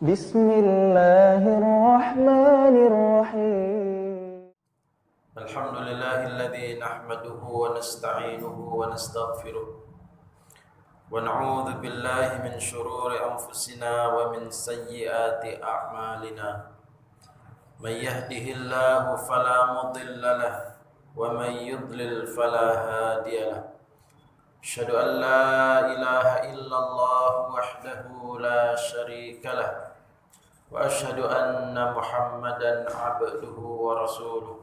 بسم الله الرحمن الرحيم. الحمد لله الذي نحمده ونستعينه ونستغفره ونعوذ بالله من شرور أنفسنا ومن سيئات أعمالنا. من يهده الله فلا مضل له ومن يضلل فلا هادي له. أشهد أن لا إله إلا الله وحده لا شريك له وأشهد أن محمدا عبده ورسوله.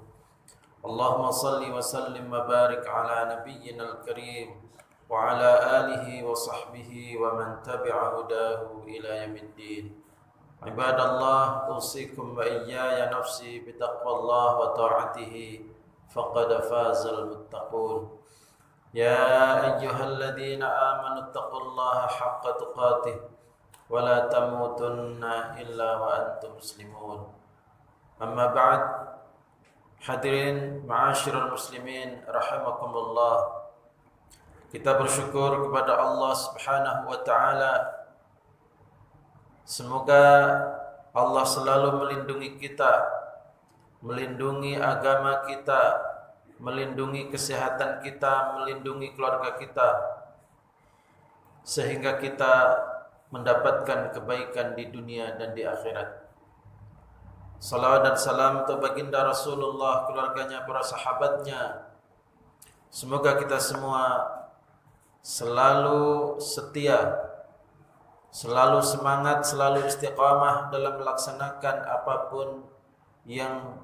اللهم صل وسلم وبارك على نبينا الكريم وعلى آله وصحبه ومن تبع هداه إلى يوم الدين. عباد الله، أوصيكم وإياي نفسي بتقوى الله وطاعته فقد فاز المتقون. يا أيها الذين آمنوا اتقوا الله حق تقاته ولا تموتن إلا وأنتم مسلمون. أما بعد، hadirin ma'asyiral muslimin rahimakumullah. Kita bersyukur kepada Allah Subhanahu wa taala. Semoga Allah selalu melindungi kita, melindungi agama kita, melindungi kesehatan kita, melindungi keluarga kita, sehingga kita mendapatkan kebaikan di dunia dan di akhirat. Salawat dan salam untuk baginda Rasulullah, keluarganya, para sahabatnya. Semoga kita semua selalu setia, selalu semangat, selalu istiqamah dalam melaksanakan apapun yang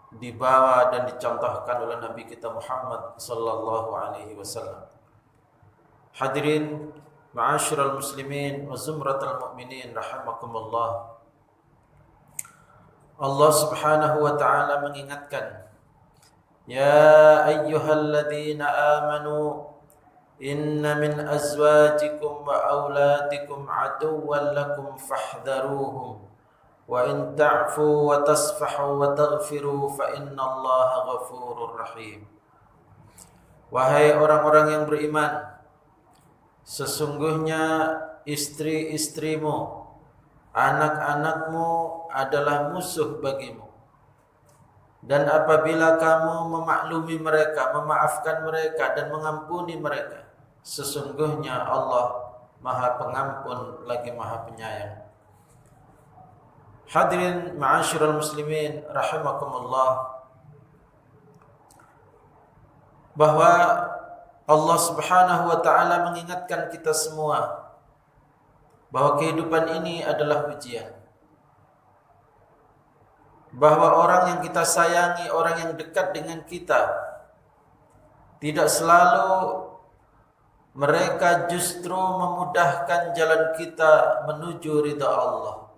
dibawa dan dicontohkan oleh Nabi kita Muhammad sallallahu alaihi wasallam. Hadirin ma'asyiral muslimin wa zumratal mu'minin rahimakumullah. Allah Subhanahu wa taala mengingatkan, ya ayyuhalladzina amanu inna min azwajikum wa auladikum aduwwan lakum fahdharuhum wa in ta'fu wa tasfahu wa taghfiru fa innallaha ghafurur rahim. Wahai orang-orang yang beriman, sesungguhnya istri-istrimu, anak-anakmu adalah musuh bagimu. Dan apabila kamu memaklumi mereka, memaafkan mereka dan mengampuni mereka, sesungguhnya Allah Maha Pengampun lagi Maha Penyayang. Hadirin ma'asyiral muslimin rahimakumullah, bahwa Allah Subhanahu wa taala mengingatkan kita semua bahwa kehidupan ini adalah ujian. Bahwa orang yang kita sayangi, orang yang dekat dengan kita, tidak selalu mereka justru memudahkan jalan kita menuju ridha Allah.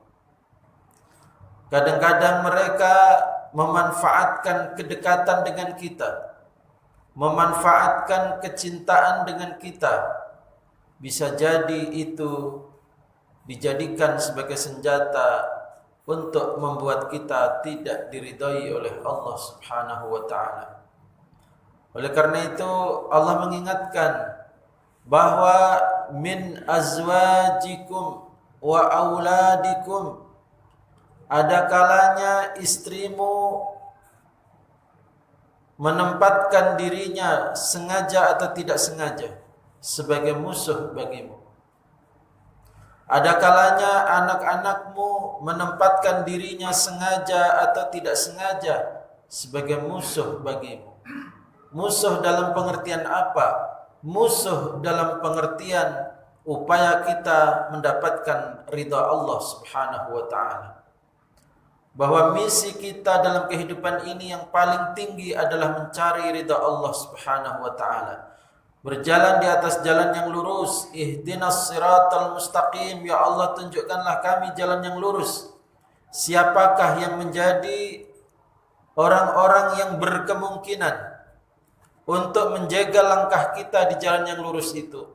Kadang-kadang mereka memanfaatkan kedekatan dengan kita, memanfaatkan kecintaan dengan kita. Bisa jadi itu dijadikan sebagai senjata untuk membuat kita tidak diridhai oleh Allah Subhanahu wa taala. Oleh karena itu Allah mengingatkan bahwa min azwajikum wa auladikum, ada kalanya istrimu menempatkan dirinya sengaja atau tidak sengaja sebagai musuh bagimu. Ada kalanya anak-anakmu menempatkan dirinya sengaja atau tidak sengaja sebagai musuh bagimu. Musuh dalam pengertian apa? Musuh dalam pengertian upaya kita mendapatkan ridha Allah Subhanahu wa taala. Bahwa misi kita dalam kehidupan ini yang paling tinggi adalah mencari ridha Allah Subhanahu wa taala. Berjalan di atas jalan yang lurus. Ihdinas siratal mustaqim. Ya Allah, tunjukkanlah kami jalan yang lurus. Siapakah yang menjadi orang-orang yang berkemungkinan untuk menjaga langkah kita di jalan yang lurus itu?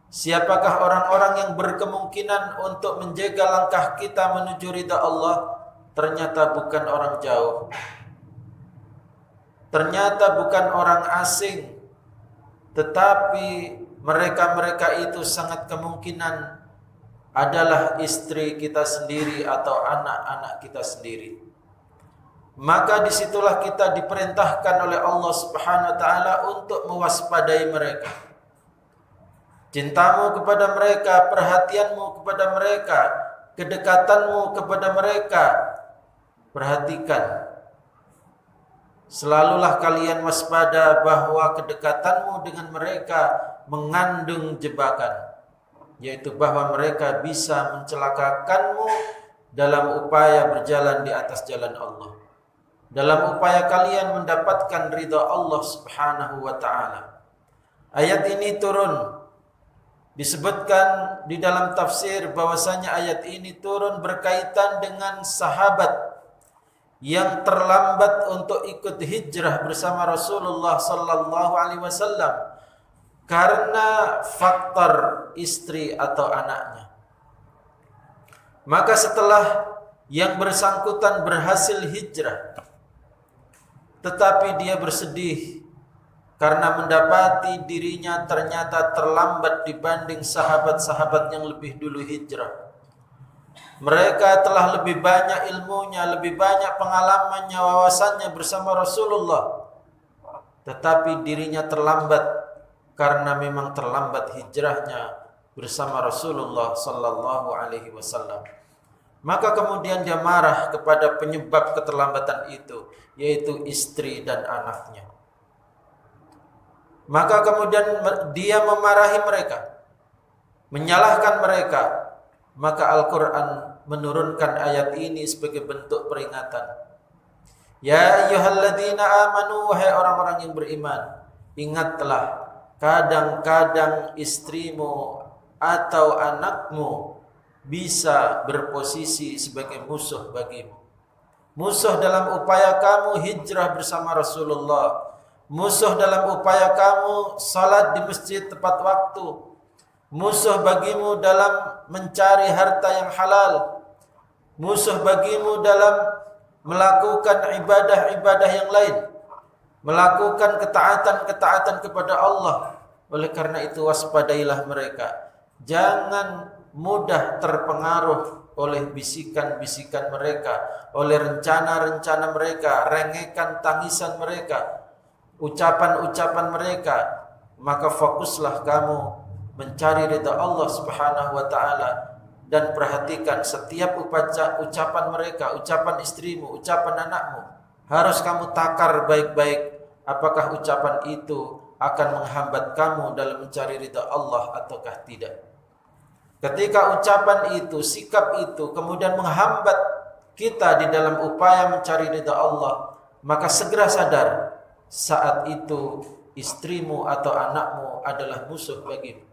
Siapakah orang-orang yang berkemungkinan untuk menjaga langkah kita menuju ridha Allah? Ternyata bukan orang jauh. Ternyata bukan orang asing. Tetapi mereka-mereka itu sangat kemungkinan adalah istri kita sendiri atau anak-anak kita sendiri, maka disitulah kita diperintahkan oleh Allah Subhanahu wa taala untuk mewaspadai mereka. Cintamu kepada mereka, perhatianmu kepada mereka, kedekatanmu kepada mereka, perhatikan. Selalulah kalian waspada bahwa kedekatanmu dengan mereka mengandung jebakan, yaitu bahwa mereka bisa mencelakakanmu dalam upaya berjalan di atas jalan Allah, dalam upaya kalian mendapatkan ridha Allah Subhanahu wa taala. Ayat ini turun, disebutkan di dalam tafsir bahwasanya ayat ini turun berkaitan dengan sahabat yang terlambat untuk ikut hijrah bersama Rasulullah sallallahu alaihi wasallam karena faktor istri atau anaknya. Maka setelah yang bersangkutan berhasil hijrah, tetapi dia bersedih karena mendapati dirinya ternyata terlambat dibanding sahabat-sahabat yang lebih dulu hijrah. Mereka telah lebih banyak ilmunya, lebih banyak pengalamannya, wawasannya bersama Rasulullah, tetapi dirinya terlambat karena memang terlambat hijrahnya bersama Rasulullah sallallahu alaihi wasallam. Maka kemudian dia marah kepada penyebab keterlambatan itu, yaitu istri dan anaknya. Maka kemudian dia memarahi mereka, menyalahkan mereka. Maka Al-Quran menurunkan ayat ini sebagai bentuk peringatan. Ya ayyuhalladzina amanu, wahai orang-orang yang beriman, ingatlah kadang-kadang istrimu atau anakmu bisa berposisi sebagai musuh bagimu. Musuh dalam upaya kamu hijrah bersama Rasulullah, musuh dalam upaya kamu salat di masjid tepat waktu, musuh bagimu dalam mencari harta yang halal, musuh bagimu dalam melakukan ibadah-ibadah yang lain, melakukan ketaatan-ketaatan kepada Allah. Oleh karena itu waspadailah mereka. Jangan mudah terpengaruh oleh bisikan-bisikan mereka, oleh rencana-rencana mereka, rengekan tangisan mereka, ucapan-ucapan mereka. Maka fokuslah kamu mencari ridha Allah Subhanahu wa taala dan perhatikan setiap ucapan mereka, ucapan istrimu, ucapan anakmu. Harus kamu takar baik-baik apakah ucapan itu akan menghambat kamu dalam mencari ridha Allah ataukah tidak. Ketika ucapan itu, sikap itu kemudian menghambat kita di dalam upaya mencari ridha Allah, maka segera sadar saat itu istrimu atau anakmu adalah musuh bagimu.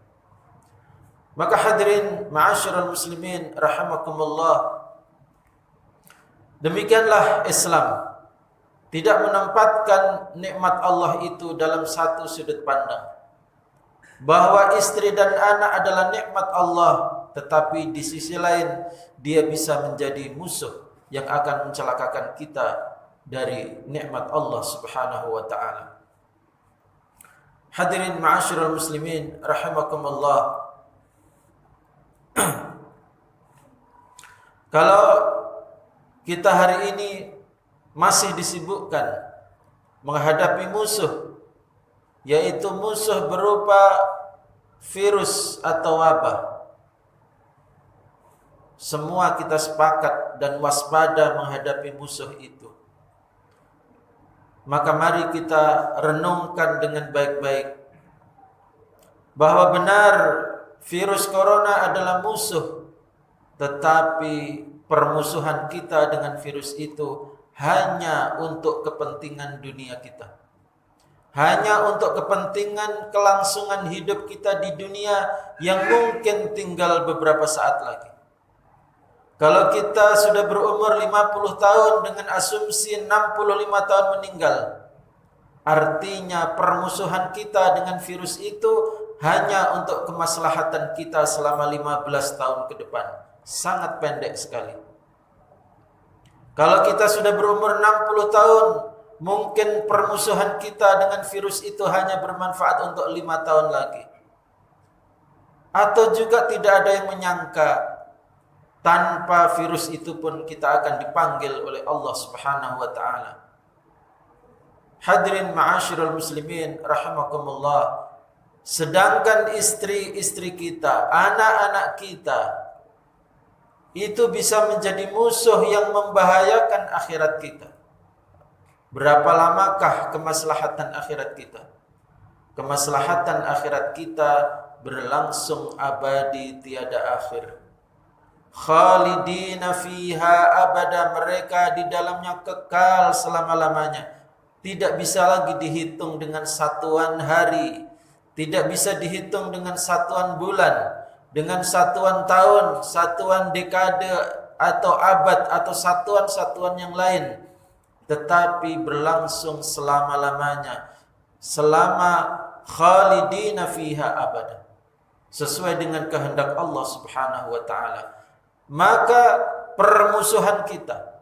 Maka hadirin ma'asyiral muslimin rahimakumullah, demikianlah Islam tidak menempatkan nikmat Allah itu dalam satu sudut pandang, bahwa istri dan anak adalah nikmat Allah, tetapi di sisi lain dia bisa menjadi musuh yang akan mencelakakan kita dari nikmat Allah Subhanahu wa taala. Hadirin ma'asyiral muslimin rahimakumullah, kalau kita hari ini masih disibukkan menghadapi musuh, yaitu musuh berupa virus atau wabah, semua kita sepakat dan waspada menghadapi musuh itu. Maka mari kita renungkan dengan baik-baik bahwa benar virus corona adalah musuh, tetapi permusuhan kita dengan virus itu hanya untuk kepentingan dunia kita, hanya untuk kepentingan kelangsungan hidup kita di dunia yang mungkin tinggal beberapa saat lagi. Kalau kita sudah berumur 50 tahun dengan asumsi 65 tahun meninggal, artinya permusuhan kita dengan virus itu hanya untuk kemaslahatan kita selama 15 tahun ke depan. Sangat pendek sekali. Kalau kita sudah berumur 60 tahun, mungkin permusuhan kita dengan virus itu hanya bermanfaat untuk 5 tahun lagi. Atau juga tidak ada yang menyangka tanpa virus itu pun kita akan dipanggil oleh Allah Subhanahu wa taala. Hadirin ma'asyiral muslimin rahimakumullah. Sedangkan istri-istri kita, anak-anak kita itu bisa menjadi musuh yang membahayakan akhirat kita. Berapa lamakah kemaslahatan akhirat kita? Kemaslahatan akhirat kita berlangsung abadi tiada akhir. Khalidina fiha abada, mereka di dalamnya kekal selama-lamanya. Tidak bisa lagi dihitung dengan satuan hari, tidak bisa dihitung dengan satuan bulan, dengan satuan tahun, satuan dekade atau abad atau satuan-satuan yang lain, tetapi berlangsung selama-lamanya, selama khalidina fiha abada, sesuai dengan kehendak Allah Subhanahu wa taala. Maka permusuhan kita,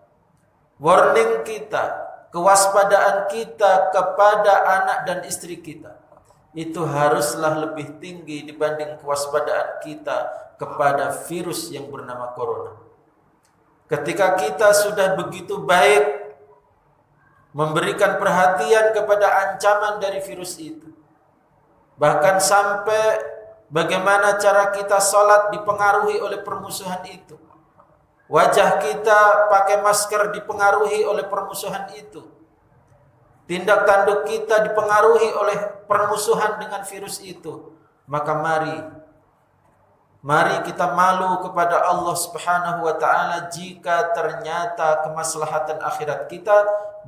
warning kita, kewaspadaan kita kepada anak dan istri kita itu haruslah lebih tinggi dibanding kewaspadaan kita kepada virus yang bernama corona. Ketika kita sudah begitu baik memberikan perhatian kepada ancaman dari virus itu, bahkan sampai bagaimana cara kita sholat dipengaruhi oleh permusuhan itu, wajah kita pakai masker dipengaruhi oleh permusuhan itu, tindak tanduk kita dipengaruhi oleh permusuhan dengan virus itu, maka mari kita malu kepada Allah Subhanahu wa taala jika ternyata kemaslahatan akhirat kita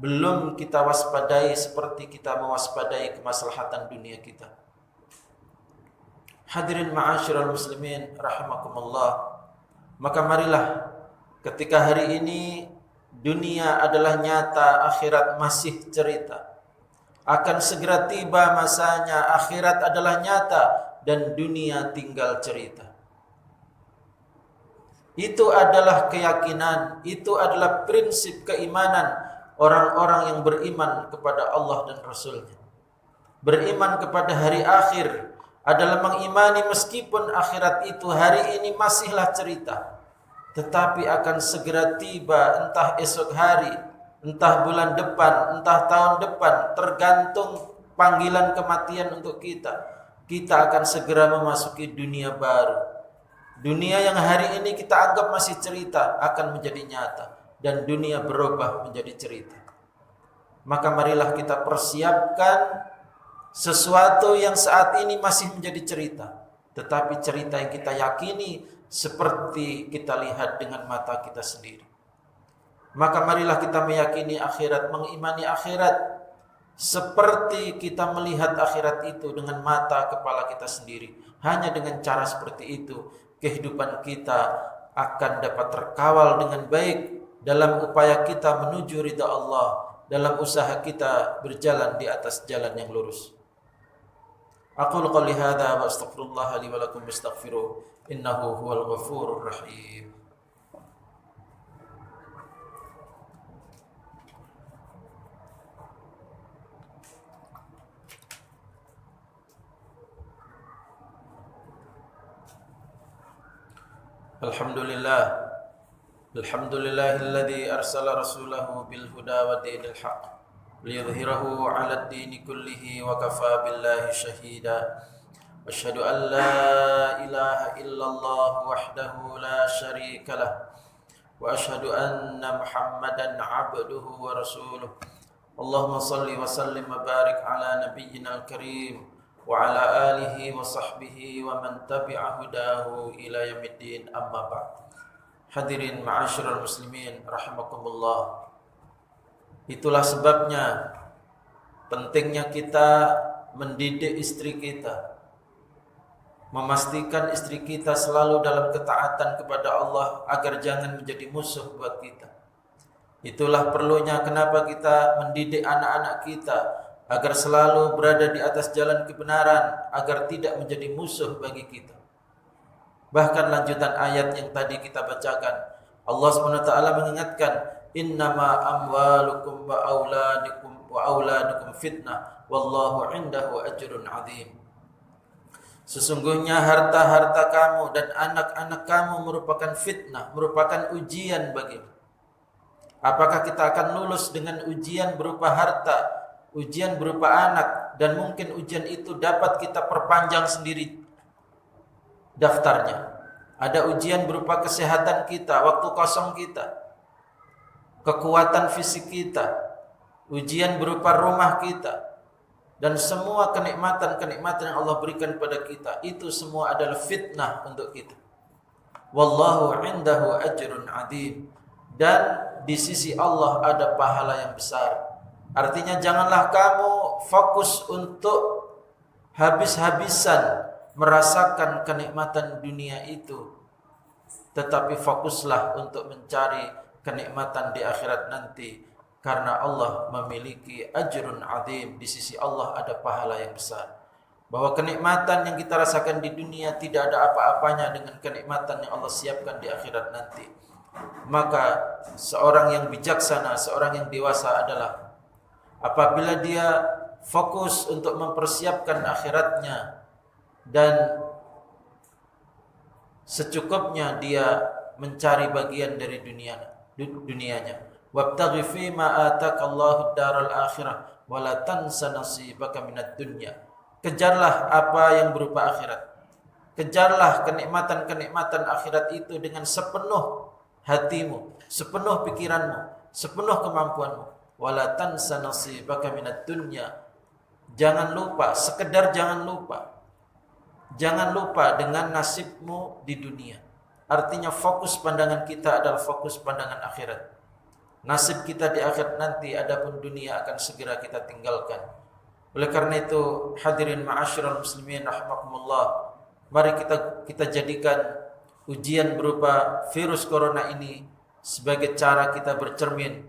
belum kita waspadai seperti kita mewaspadai kemaslahatan dunia kita. Hadirin ma'asyiral muslimin rahimakumullah. Maka marilah, ketika hari ini dunia adalah nyata, akhirat masih cerita. Akan segera tiba masanya, akhirat adalah nyata dan dunia tinggal cerita. Itu adalah keyakinan, itu adalah prinsip keimanan orang-orang yang beriman kepada Allah dan Rasul-Nya. Beriman kepada hari akhir adalah mengimani meskipun akhirat itu hari ini masihlah cerita, tetapi akan segera tiba, entah esok hari, entah bulan depan, entah tahun depan, tergantung panggilan kematian untuk kita. Kita akan segera memasuki dunia baru. Dunia yang hari ini kita anggap masih cerita akan menjadi nyata, dan dunia berubah menjadi cerita. Maka marilah kita persiapkan sesuatu yang saat ini masih menjadi cerita, tetapi cerita yang kita yakini seperti kita lihat dengan mata kita sendiri. Maka marilah kita meyakini akhirat, mengimani akhirat seperti kita melihat akhirat itu dengan mata kepala kita sendiri. Hanya dengan cara seperti itu kehidupan kita akan dapat terkawal dengan baik dalam upaya kita menuju ridha Allah, dalam usaha kita berjalan di atas jalan yang lurus. Aqulu qouli hadza wa astaghfirullah li wa lakum wastaghfiruh innahu huwal ghafurur rahim. Alhamdulillahilladzi arsala rasulahu bil huda wa dinil haqq liyudhhirahu 'alad dini kullihi wa kafa billahi shahida. Asyhadu an la ilaha illallah wahdahu la syarika lah wa asyhadu anna Muhammadan 'abduhu wa rasuluh. Allahumma shalli wa sallim wa barik ala nabiyyinal karim wa ala alihi wa sahbihi wa man tabi'a hudahu ila yaumiddin, amma ba'd. Hadirin ma'asyiral muslimin rahimakumullah. Itulah sebabnya pentingnya kita mendidik istri kita, memastikan istri kita selalu dalam ketaatan kepada Allah agar jangan menjadi musuh buat kita. Itulah perlunya kenapa kita mendidik anak-anak kita agar selalu berada di atas jalan kebenaran, agar tidak menjadi musuh bagi kita. Bahkan lanjutan ayat yang tadi kita bacakan, Allah SWT mengingatkan, innama amwalukum wa auladukum fitnah wallahu indahu ajrun azim. Sesungguhnya harta-harta kamu dan anak-anak kamu merupakan fitnah, merupakan ujian bagimu. Apakah kita akan lulus dengan ujian berupa harta, ujian berupa anak, dan mungkin ujian itu dapat kita perpanjang sendiri daftarnya. Ada ujian berupa kesehatan kita, waktu kosong kita, kekuatan fisik kita, ujian berupa rumah kita, dan semua kenikmatan-kenikmatan yang Allah berikan pada kita, itu semua adalah fitnah untuk kita. Wallahu indahu ajrun adzim. Dan di sisi Allah ada pahala yang besar. Artinya janganlah kamu fokus untuk habis-habisan merasakan kenikmatan dunia itu, tetapi fokuslah untuk mencari kenikmatan di akhirat nanti, karena Allah memiliki ajrun adzim. Di sisi Allah ada pahala yang besar. Bahwa kenikmatan yang kita rasakan di dunia tidak ada apa-apanya dengan kenikmatan yang Allah siapkan di akhirat nanti. Maka seorang yang bijaksana, seorang yang dewasa adalah apabila dia fokus untuk mempersiapkan akhiratnya dan secukupnya dia mencari bagian dari dunianya. Wabtaghi fi ma atakallahu daral akhirah wa la tansa nasibaka minad dunya. Kejarlah apa yang berupa akhirat. Kejarlah kenikmatan-kenikmatan akhirat itu dengan sepenuh hatimu, sepenuh pikiranmu, sepenuh kemampuanmu. Wala tansa nasibaka minad dunya. Jangan lupa, sekedar jangan lupa. Jangan lupa dengan nasibmu di dunia. Artinya fokus pandangan kita adalah fokus pandangan akhirat. Nasib kita di akhirat nanti, adapun dunia akan segera kita tinggalkan. Oleh karena itu, hadirin ma'asyiral muslimin rahimakumullah, mari kita jadikan ujian berupa virus corona ini sebagai cara kita bercermin.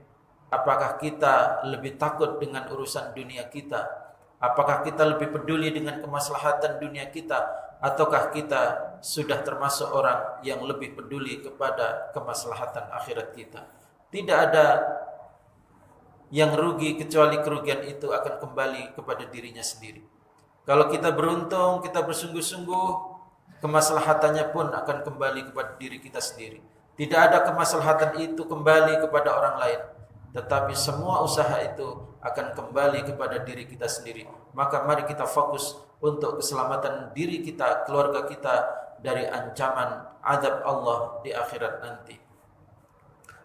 Apakah kita lebih takut dengan urusan dunia kita? Apakah kita lebih peduli dengan kemaslahatan dunia kita? Ataukah kita sudah termasuk orang yang lebih peduli kepada kemaslahatan akhirat kita? Tidak ada yang rugi kecuali kerugian itu akan kembali kepada dirinya sendiri. Kalau kita beruntung, kita bersungguh-sungguh, kemaslahatannya pun akan kembali kepada diri kita sendiri. Tidak ada kemaslahatan itu kembali kepada orang lain, tetapi semua usaha itu akan kembali kepada diri kita sendiri. Maka mari kita fokus untuk keselamatan diri kita, keluarga kita dari ancaman azab Allah di akhirat nanti.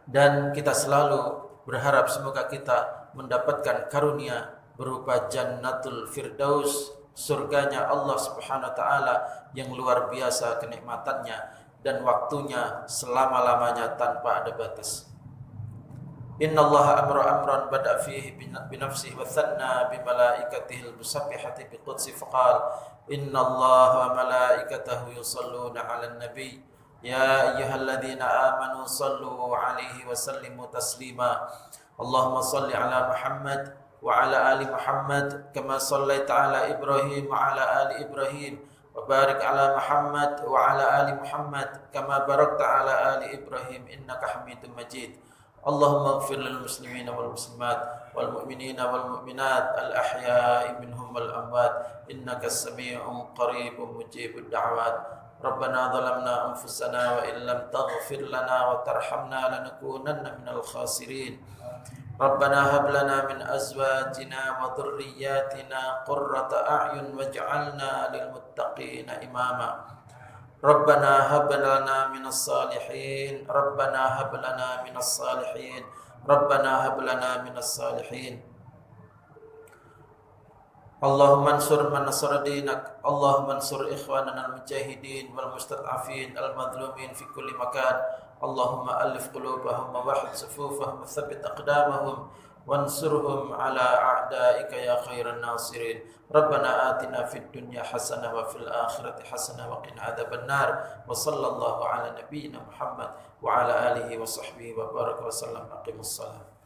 Dan kita selalu berharap semoga kita mendapatkan karunia berupa Jannatul Firdaus, surganya Allah Subhanahu wa taala yang luar biasa kenikmatannya dan waktunya selama-lamanya tanpa ada batas. Innallaha amra amran bada fihi binafsihi wa thanna bi malaikatihi al-musabbihati bi qudsi faqal innallaha wa malaikatahu yusalluna 'alan nabiy ya ayyuhalladzina amanu sallu 'alaihi wa sallimu taslima. Allahumma salli 'ala Muhammad wa 'ala ali Muhammad kama sallaita 'ala Ibrahim wa 'ala ali Ibrahim wa barik 'ala Muhammad wa 'ala ali Muhammad kama barakta 'ala ali Ibrahim innaka Hamidum Majid. Allahumma ighfir lil muslimina wal muslimat wal mu'minina wal mu'minat al ahya'i minhum wal amwat innaka as-sami'un qaribun mujibud da'wat. Rabbana zalamna anfusana wa illam taghfir lana wa tarhamna lanakunanna minal khasirin. Rabbana hab lana min azwajina wa dhurriyyatina qurrata a'yun waj'alna lil muttaqina imama. Rabbana hab lana minas salihin. Rabbana hab lana minas salihin. Rabbana hab lana minas salihin. Allahumma ansur man nasara dinak. Allahumma ansur ikhwanana al-mujahidin wal mustad'afin al-madlumin fi kulli makan. Allahumma alif qulubahum wa wahid sufufahum wa thabbit aqdamahum wansurhum ala a'daika ya khairan nasirin. Rabbana atina fid dunya hasanah wa fil akhirati hasanah wa qina adzaban nar. Wa sallallahu ala nabiyyina Muhammad wa ala alihi wa sahbihi wa baraka wa sallam. Aqimus salat.